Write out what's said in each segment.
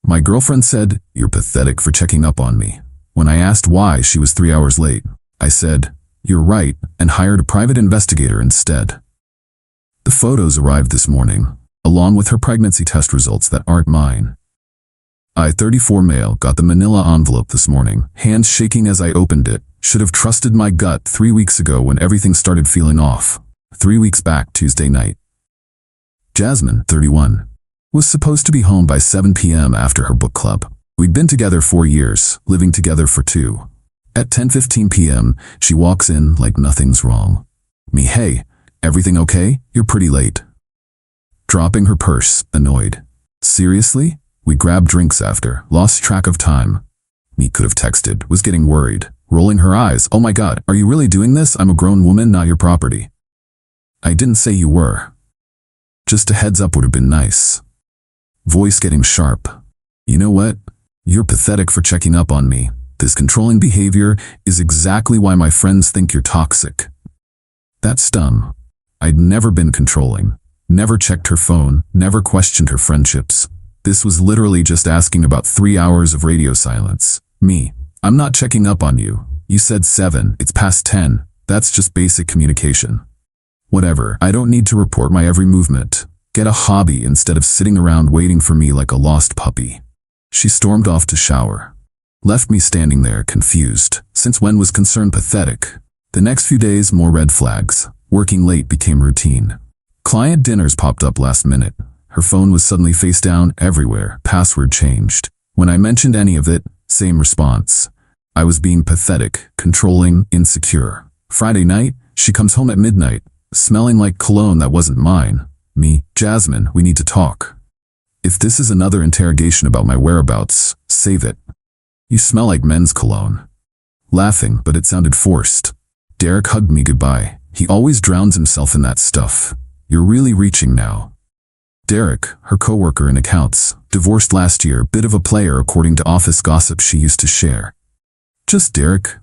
My girlfriend said, "You're pathetic for checking up on me." When I asked why she was 3 hours late, I said, "You're right," and hired a private investigator instead. The photos arrived this morning, along with her pregnancy test results that aren't mine. I-34 mail got the manila envelope this morning, hands shaking as I opened it. Should have trusted my gut 3 weeks ago when everything started feeling off. 3 weeks back, Tuesday night. Jasmine, 31, was supposed to be home by 7 p.m. after her book club. We'd been together 4 years, living together for 2. At 10:15 p.m., she walks in like nothing's wrong. Me, "Hey, everything okay? You're pretty late." Dropping her purse, annoyed. "Seriously?" We grabbed drinks after, lost track of time. Me could have texted, was getting worried, rolling her eyes. "Oh my God, are you really doing this? I'm a grown woman, not your property." "I didn't say you were. Just a heads up would have been nice." Voice getting sharp. "You know what? You're pathetic for checking up on me. This controlling behavior is exactly why my friends think you're toxic." That stung. I'd never been controlling, never checked her phone, never questioned her friendships. This was literally just asking about 3 hours of radio silence. Me, "I'm not checking up on you. You said 7, it's past 10. That's just basic communication." Whatever, I don't need to report my every movement. Get a hobby instead of sitting around waiting for me like a lost puppy. She stormed off to shower. Left me standing there, confused. Since when was concern pathetic? The next few days, more red flags. Working late became routine. Client dinners popped up last minute. Her phone was suddenly face down everywhere, password changed. When I mentioned any of it, same response. I was being pathetic, controlling, insecure. Friday night, she comes home at midnight, smelling like cologne that wasn't mine. Me, "Jasmine, we need to talk. If this is another interrogation about my whereabouts, save it. You smell like men's cologne." Laughing, but it sounded forced. Derek hugged me goodbye. He always drowns himself in that stuff. You're really reaching now. Derek, her coworker in accounts, divorced last year, bit of a player according to office gossip she used to share. Just Derek.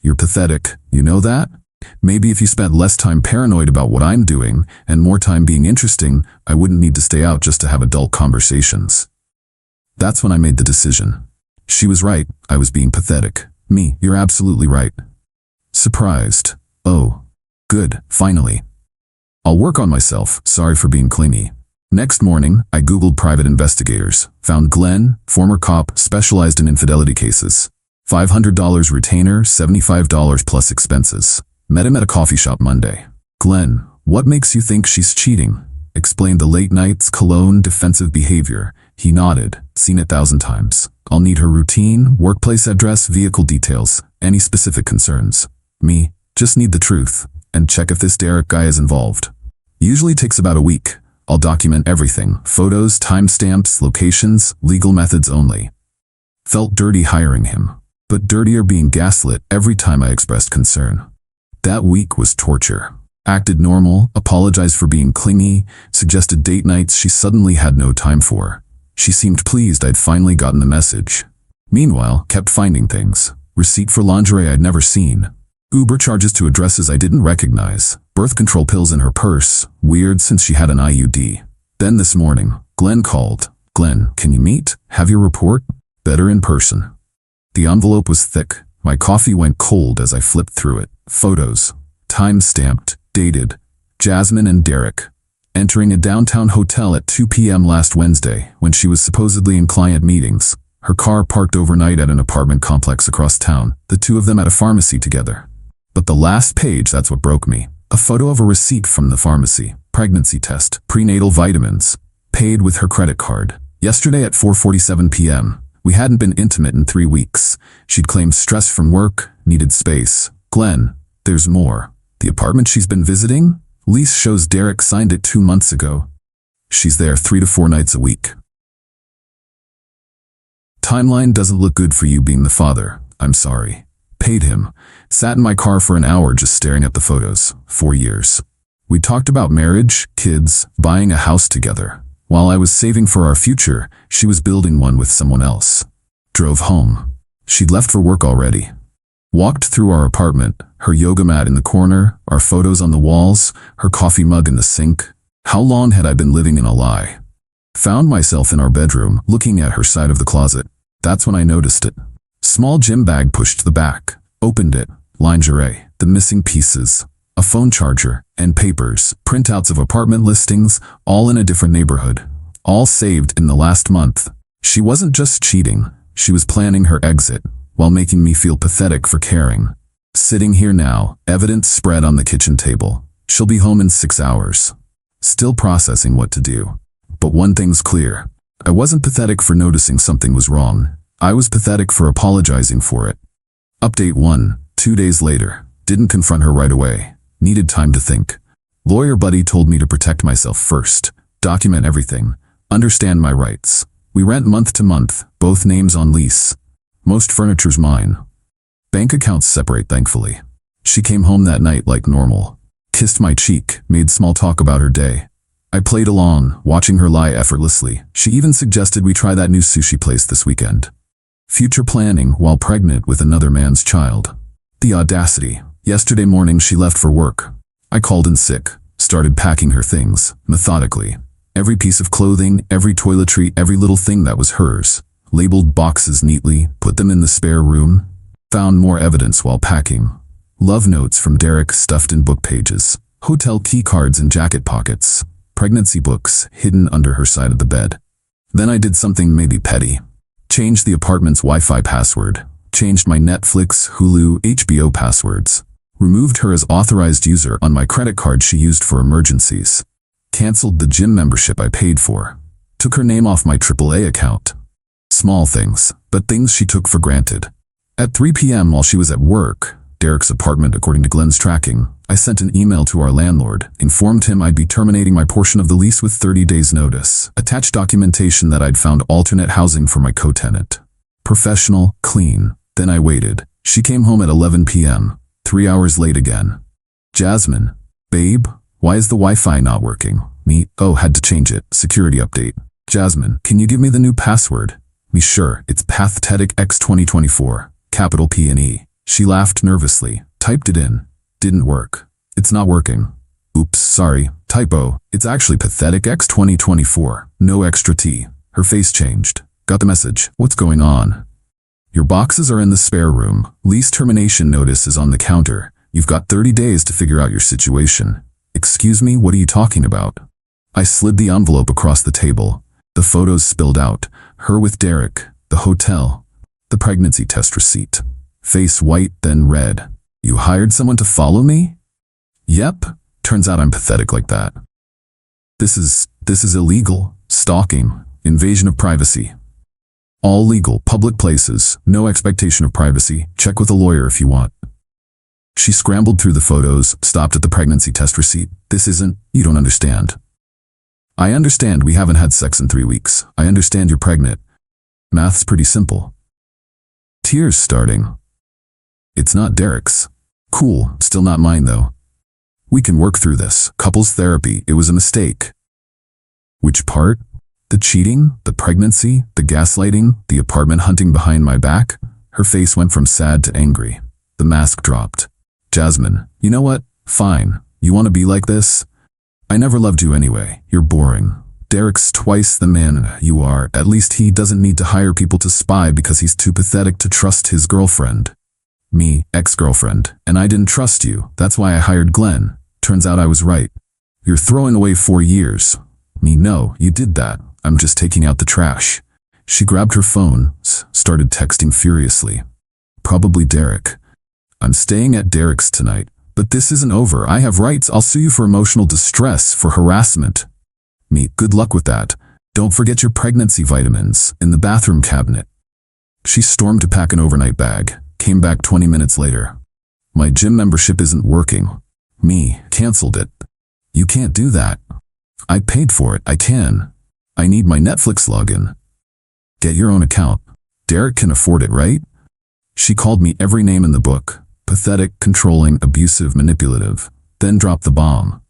You're pathetic, you know that? Maybe if you spent less time paranoid about what I'm doing and more time being interesting, I wouldn't need to stay out just to have adult conversations. That's when I made the decision. She was right, I was being pathetic. Me, you're absolutely right. Surprised. Oh, good, finally. I'll work on myself, sorry for being clingy. Next morning, I Googled private investigators, found Glenn, former cop, specialized in infidelity cases. $500 retainer, $75 plus expenses. Met him at a coffee shop Monday. Glenn, what makes you think she's cheating? Explained the late nights, cologne, defensive behavior. He nodded, seen it 1,000 times. I'll need her routine, workplace address, vehicle details, any specific concerns. Me, just need the truth, and check if this Derek guy is involved. Usually takes about a week. I'll document everything, photos, timestamps, locations, legal methods only. Felt dirty hiring him, but dirtier being gaslit every time I expressed concern. That week was torture. Acted normal, apologized for being clingy, suggested date nights she suddenly had no time for. She seemed pleased I'd finally gotten the message. Meanwhile, kept finding things. Receipt for lingerie I'd never seen. Uber charges to addresses I didn't recognize. Birth control pills in her purse. Weird since she had an IUD. Then this morning, Glenn called. "Glenn, can you meet? Have your report? Better in person." The envelope was thick. My coffee went cold as I flipped through it. Photos. Time-stamped. Dated. Jasmine and Derek. Entering a downtown hotel at 2 p.m. last Wednesday, when she was supposedly in client meetings. Her car parked overnight at an apartment complex across town. The two of them at a pharmacy together. But the last page, that's what broke me. A photo of a receipt from the pharmacy. Pregnancy test. Prenatal vitamins. Paid with her credit card. Yesterday at 4:47 p.m. We hadn't been intimate in 3 weeks. She'd claimed stress from work, needed space. Glenn, there's more. The apartment she's been visiting? Lease shows Derek signed it 2 months ago. She's there 3 to 4 nights a week. Timeline doesn't look good for you being the father. I'm sorry. Paid him. Sat in my car for an hour just staring at the photos. 4 years. We talked about marriage, kids, buying a house together. While I was saving for our future, she was building one with someone else. Drove home. She'd left for work already. Walked through our apartment, her yoga mat in the corner, our photos on the walls, her coffee mug in the sink. How long had I been living in a lie? Found myself in our bedroom, looking at her side of the closet. That's when I noticed it. Small gym bag pushed to the back. Opened it. Lingerie. The missing pieces. A phone charger. And papers. Printouts of apartment listings, all in a different neighborhood. All saved in the last month. She wasn't just cheating. She was planning her exit, while making me feel pathetic for caring. Sitting here now, evidence spread on the kitchen table. She'll be home in 6 hours. Still processing what to do. But one thing's clear. I wasn't pathetic for noticing something was wrong. I was pathetic for apologizing for it. Update 1. 2 days later. Didn't confront her right away. Needed time to think. Lawyer buddy told me to protect myself first. Document everything. Understand my rights. We rent month to month, both names on lease. Most furniture's mine. Bank accounts separate, thankfully. She came home that night like normal. Kissed my cheek, made small talk about her day. I played along, watching her lie effortlessly. She even suggested we try that new sushi place this weekend. Future planning while pregnant with another man's child. The audacity. Yesterday morning she left for work. I called in sick, started packing her things, methodically. Every piece of clothing, every toiletry, every little thing that was hers. Labeled boxes neatly, put them in the spare room. Found more evidence while packing. Love notes from Derek stuffed in book pages. Hotel key cards in jacket pockets. Pregnancy books hidden under her side of the bed. Then I did something maybe petty. Changed the apartment's Wi-Fi password. Changed my Netflix, Hulu, HBO passwords. Removed her as authorized user on my credit card she used for emergencies. Canceled the gym membership I paid for. Took her name off my AAA account. Small things, but things she took for granted. At 3 p.m. while she was at work, Derek's apartment according to Glenn's tracking, I sent an email to our landlord, informed him I'd be terminating my portion of the lease with 30 days notice. Attached documentation that I'd found alternate housing for my co-tenant. Professional, clean. Then I waited. She came home at 11 p.m., 3 hours late again. Jasmine. Babe, why is the Wi-Fi not working? Me, oh, had to change it. Security update. Jasmine, can you give me the new password? Me, sure, it's Pathetic X 2024, capital P and E. She laughed nervously, typed it in. Didn't work. It's not working. Oops, sorry, typo. It's actually Pathetic X 2024, no extra T. Her face changed. Got the message. What's going on? Your boxes are in the spare room. Lease termination notice is on the counter. You've got 30 days to figure out your situation. Excuse me, what are you talking about? I slid the envelope across the table. The photos spilled out. Her with Derek, the hotel, the pregnancy test receipt. Face white, then red. You hired someone to follow me? Yep. Turns out I'm pathetic like that. This is illegal. Stalking. Invasion of privacy. All legal, public places, no expectation of privacy. Check with a lawyer if you want. She scrambled through the photos, stopped at the pregnancy test receipt. You don't understand. I understand we haven't had sex in 3 weeks. I understand you're pregnant. Math's pretty simple. Tears starting. It's not Derek's. Cool, still not mine though. We can work through this. Couples therapy, it was a mistake. Which part? The cheating, the pregnancy, the gaslighting, the apartment hunting behind my back? Her face went from sad to angry. The mask dropped. Jasmine, you know what? Fine. You want to be like this? I never loved you anyway. You're boring. Derek's twice the man you are. At least he doesn't need to hire people to spy because he's too pathetic to trust his girlfriend. Me, ex-girlfriend. And I didn't trust you. That's why I hired Glenn. Turns out I was right. You're throwing away 4 years. Me, no, you did that. I'm just taking out the trash. She grabbed her phone, started texting furiously. Probably Derek. I'm staying at Derek's tonight. But this isn't over. I have rights. I'll sue you for emotional distress, for harassment. Me, good luck with that. Don't forget your pregnancy vitamins in the bathroom cabinet. She stormed to pack an overnight bag. Came back 20 minutes later. My gym membership isn't working. Me, canceled it. You can't do that. I paid for it. I can. I need my Netflix login. Get your own account. Derek can afford it, right? She called me every name in the book. Pathetic, controlling, abusive, manipulative. Then dropped the bomb.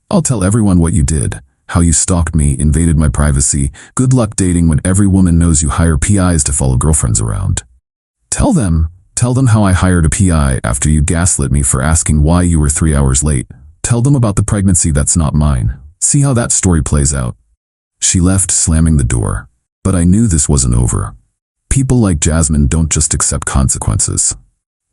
I'll tell everyone what you did. How you stalked me, invaded my privacy. Good luck dating when every woman knows you hire PIs to follow girlfriends around. Tell them how I hired a PI after you gaslit me for asking why you were 3 hours late. Tell them about the pregnancy that's not mine. See how that story plays out. She left, slamming the door. But I knew this wasn't over. People like Jasmine don't just accept consequences.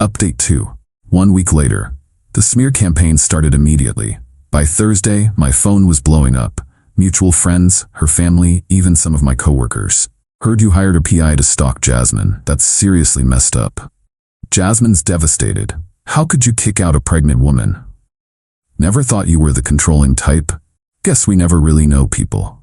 Update 2. 1 week later. The smear campaign started immediately. By Thursday, my phone was blowing up. Mutual friends, her family, even some of my coworkers. Heard you hired a PI to stalk Jasmine. That's seriously messed up. Jasmine's devastated. How could you kick out a pregnant woman? Never thought you were the controlling type. Guess we never really know people.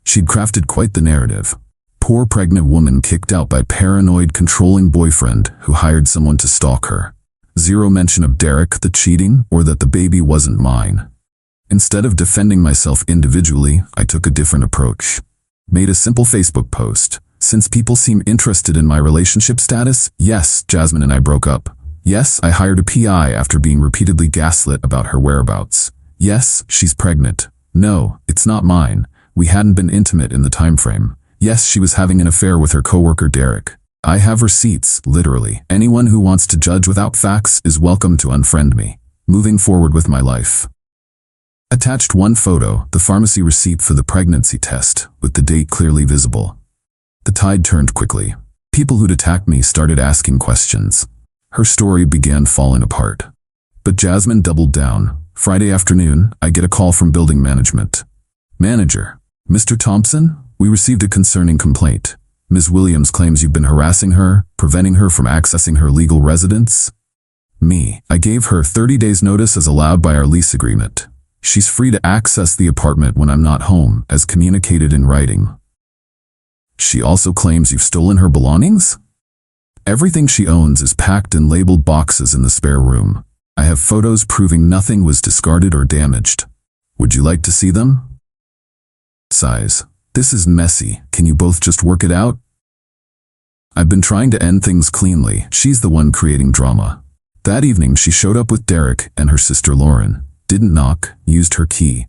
She'd crafted quite the narrative. Poor pregnant woman kicked out by paranoid, controlling boyfriend who hired someone to stalk her. Zero mention of Derek, the cheating, or that the baby wasn't mine. Instead of defending myself individually, I took a different approach. Made a simple Facebook post. Since people seem interested in my relationship status, yes, Jasmine and I broke up. Yes, I hired a PI after being repeatedly gaslit about her whereabouts. Yes, she's pregnant. No, it's not mine. We hadn't been intimate in the time frame. Yes, she was having an affair with her coworker Derek. I have receipts, literally. Anyone who wants to judge without facts is welcome to unfriend me. Moving forward with my life. Attached 1 photo, the pharmacy receipt for the pregnancy test, with the date clearly visible. The tide turned quickly. People who'd attacked me started asking questions. Her story began falling apart. But Jasmine doubled down. Friday afternoon, I get a call from building management. Manager, Mr. Thompson, we received a concerning complaint. Ms. Williams claims you've been harassing her, preventing her from accessing her legal residence. Me, I gave her 30 days notice as allowed by our lease agreement. She's free to access the apartment when I'm not home, as communicated in writing. She also claims you've stolen her belongings? Everything she owns is packed in labeled boxes in the spare room. I have photos proving nothing was discarded or damaged. Would you like to see them? Sighs. This is messy. Can you both just work it out? I've been trying to end things cleanly. She's the one creating drama. That evening she showed up with Derek and her sister Lauren. Didn't knock, used her key.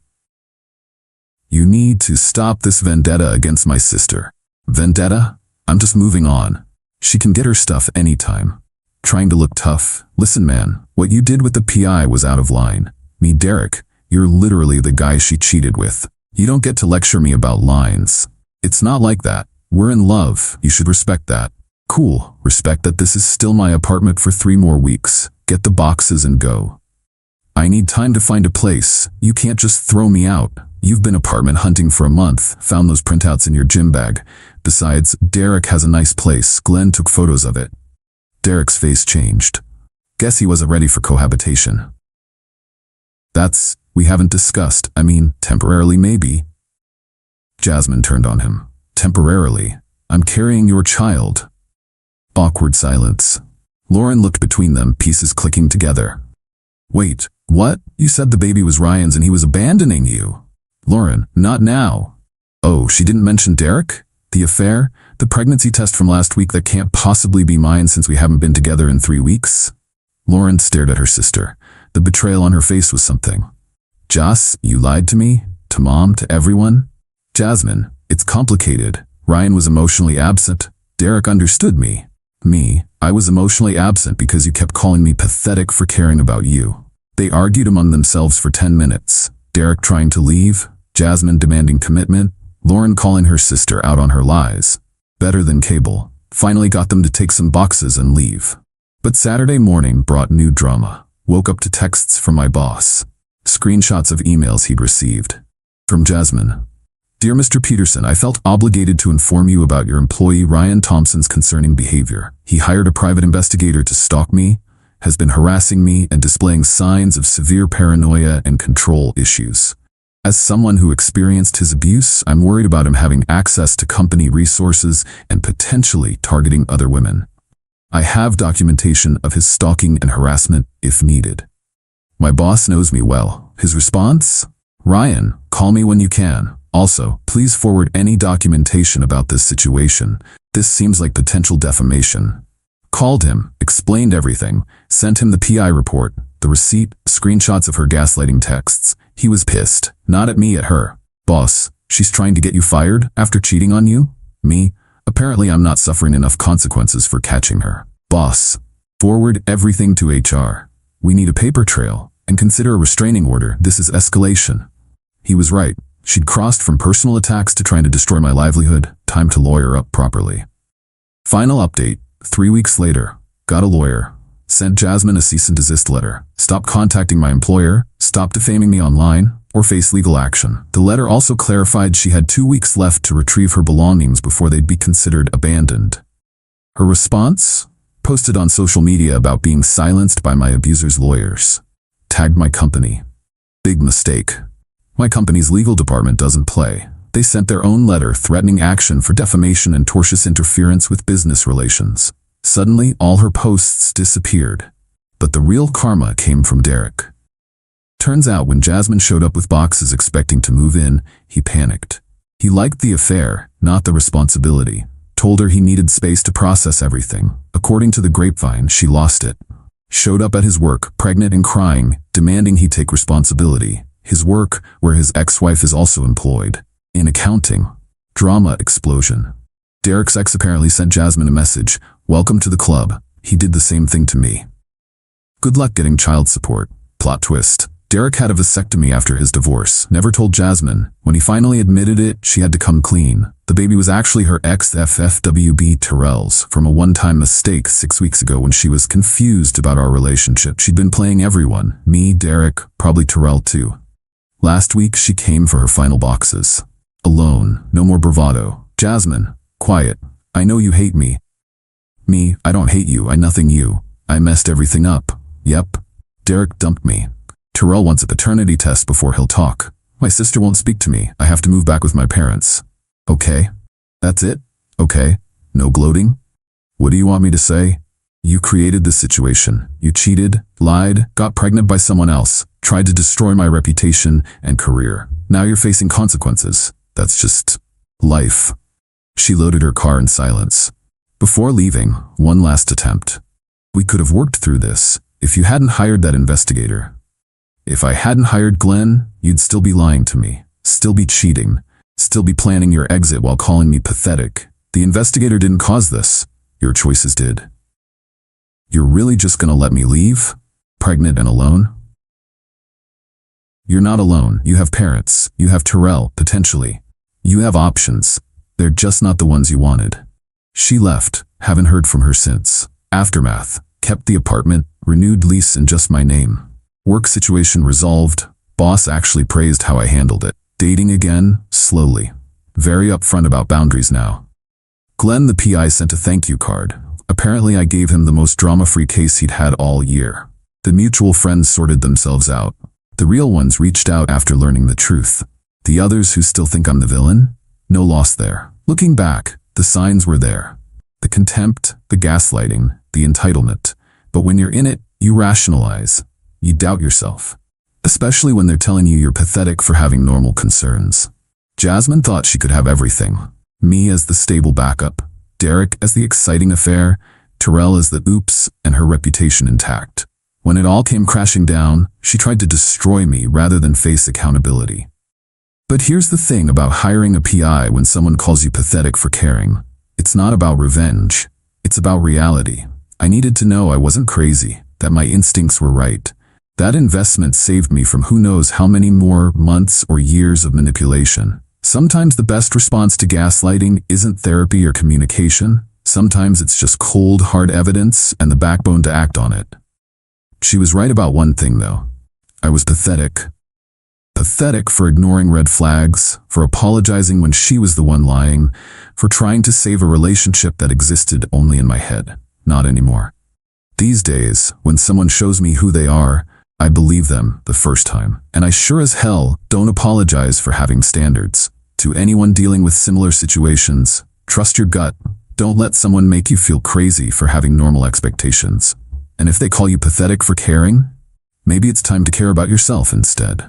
You need to stop this vendetta against my sister. Vendetta? I'm just moving on. She can get her stuff anytime. Trying to look tough. Listen man, what you did with the PI was out of line. Me Derek, you're literally the guy she cheated with. You don't get to lecture me about lines. It's not like that. We're in love. You should respect that. Cool. Respect that this is still my apartment for 3 more weeks. Get the boxes and go. I need time to find a place. You can't just throw me out. You've been apartment hunting for a month, found those printouts in your gym bag. Besides, Derek has a nice place. Glenn took photos of it. Derek's face changed. Guess he wasn't ready for cohabitation. We haven't discussed. I mean, temporarily maybe. Jasmine turned on him. Temporarily? I'm carrying your child. Awkward silence. Lauren looked between them, pieces clicking together. Wait, what? You said the baby was Ryan's and he was abandoning you. Lauren, not now. Oh, she didn't mention Derek? The affair? The pregnancy test from last week that can't possibly be mine since we haven't been together in 3 weeks? Lauren stared at her sister. The betrayal on her face was something. Jas, you lied to me? To mom? To everyone? Jasmine, it's complicated. Ryan was emotionally absent. Derek understood me. Me, I was emotionally absent because you kept calling me pathetic for caring about you. They argued among themselves for 10 minutes. Derek trying to leave, Jasmine demanding commitment, Lauren calling her sister out on her lies. Better than cable. Finally got them to take some boxes and leave. But Saturday morning brought new drama. Woke up to texts from my boss. Screenshots of emails he'd received. From Jasmine. Dear Mr. Peterson, I felt obligated to inform you about your employee Ryan Thompson's concerning behavior. He hired a private investigator to stalk me, has been harassing me and displaying signs of severe paranoia and control issues. As someone who experienced his abuse, I'm worried about him having access to company resources and potentially targeting other women. I have documentation of his stalking and harassment if needed. My boss knows me well. His response? Ryan, call me when you can. Also, please forward any documentation about this situation. This seems like potential defamation. Called him, explained everything, sent him the PI report, the receipt, screenshots of her gaslighting texts. He was pissed, not at me, at her. Boss, she's trying to get you fired after cheating on you? Me? Apparently I'm not suffering enough consequences for catching her. Boss, forward everything to HR. We need a paper trail and consider a restraining order. This is escalation. He was right. She'd crossed from personal attacks to trying to destroy my livelihood. Time to lawyer up properly. Final update. 3 weeks later. Got a lawyer. Sent Jasmine a cease and desist letter. Stop contacting my employer, stop defaming me online, or face legal action. The letter also clarified she had 2 weeks left to retrieve her belongings before they'd be considered abandoned. Her response? Posted on social media about being silenced by my abuser's lawyers. Tagged my company. Big mistake. My company's legal department doesn't play. They sent their own letter threatening action for defamation and tortious interference with business relations. Suddenly, all her posts disappeared. But the real karma came from Derek. Turns out when Jasmine showed up with boxes expecting to move in, he panicked. He liked the affair, not the responsibility. Told her he needed space to process everything. According to the grapevine, she lost it. Showed up at his work, pregnant and crying, demanding he take responsibility. His work, where his ex-wife is also employed. In accounting. Drama explosion. Derek's ex apparently sent Jasmine a message, "Welcome to the club." He did the same thing to me. Good luck getting child support. Plot twist. Derek had a vasectomy after his divorce, never told Jasmine. When he finally admitted it, she had to come clean. The baby was actually her ex-FFWB Terrell's from a one-time mistake 6 weeks ago when she was confused about our relationship. She'd been playing everyone, me, Derek, probably Terrell too. Last week, she came for her final boxes. Alone, no more bravado. Jasmine, quiet. I know you hate me. Me, I don't hate you, I nothing you. I messed everything up. Yep. Derek dumped me. Terrell wants a paternity test before he'll talk. My sister won't speak to me. I have to move back with my parents. Okay. That's it? Okay. No gloating? What do you want me to say? You created this situation. You cheated, lied, got pregnant by someone else, tried to destroy my reputation and career. Now you're facing consequences. That's just life. She loaded her car in silence. Before leaving, one last attempt. We could have worked through this if you hadn't hired that investigator. If I hadn't hired Glenn, you'd still be lying to me, still be cheating, still be planning your exit while calling me pathetic. The investigator didn't cause this. Your choices did. You're really just gonna let me leave? Pregnant and alone? You're not alone. You have parents. You have Terrell, potentially. You have options. They're just not the ones you wanted. She left. Haven't heard from her since. Aftermath. Kept the apartment. Renewed lease in just my name. Work situation resolved. Boss actually praised how I handled it. Dating again, slowly. Very upfront about boundaries now. Glenn, the PI, sent a thank you card. Apparently I gave him the most drama-free case he'd had all year. The mutual friends sorted themselves out. The real ones reached out after learning the truth. The others who still think I'm the villain? No loss there. Looking back, the signs were there. The contempt, the gaslighting, the entitlement. But when you're in it, you rationalize. You doubt yourself. Especially when they're telling you you're pathetic for having normal concerns. Jasmine thought she could have everything. Me as the stable backup. Derek as the exciting affair. Terrell as the oops, and her reputation intact. When it all came crashing down, she tried to destroy me rather than face accountability. But here's the thing about hiring a PI when someone calls you pathetic for caring. It's not about revenge. It's about reality. I needed to know I wasn't crazy, that my instincts were right. That investment saved me from who knows how many more months or years of manipulation. Sometimes the best response to gaslighting isn't therapy or communication. Sometimes it's just cold, hard evidence and the backbone to act on it. She was right about one thing, though. I was pathetic. Pathetic for ignoring red flags, for apologizing when she was the one lying, for trying to save a relationship that existed only in my head, not anymore. These days, when someone shows me who they are, I believe them the first time, and I sure as hell don't apologize for having standards. To anyone dealing with similar situations, trust your gut. Don't let someone make you feel crazy for having normal expectations. And if they call you pathetic for caring, maybe it's time to care about yourself instead.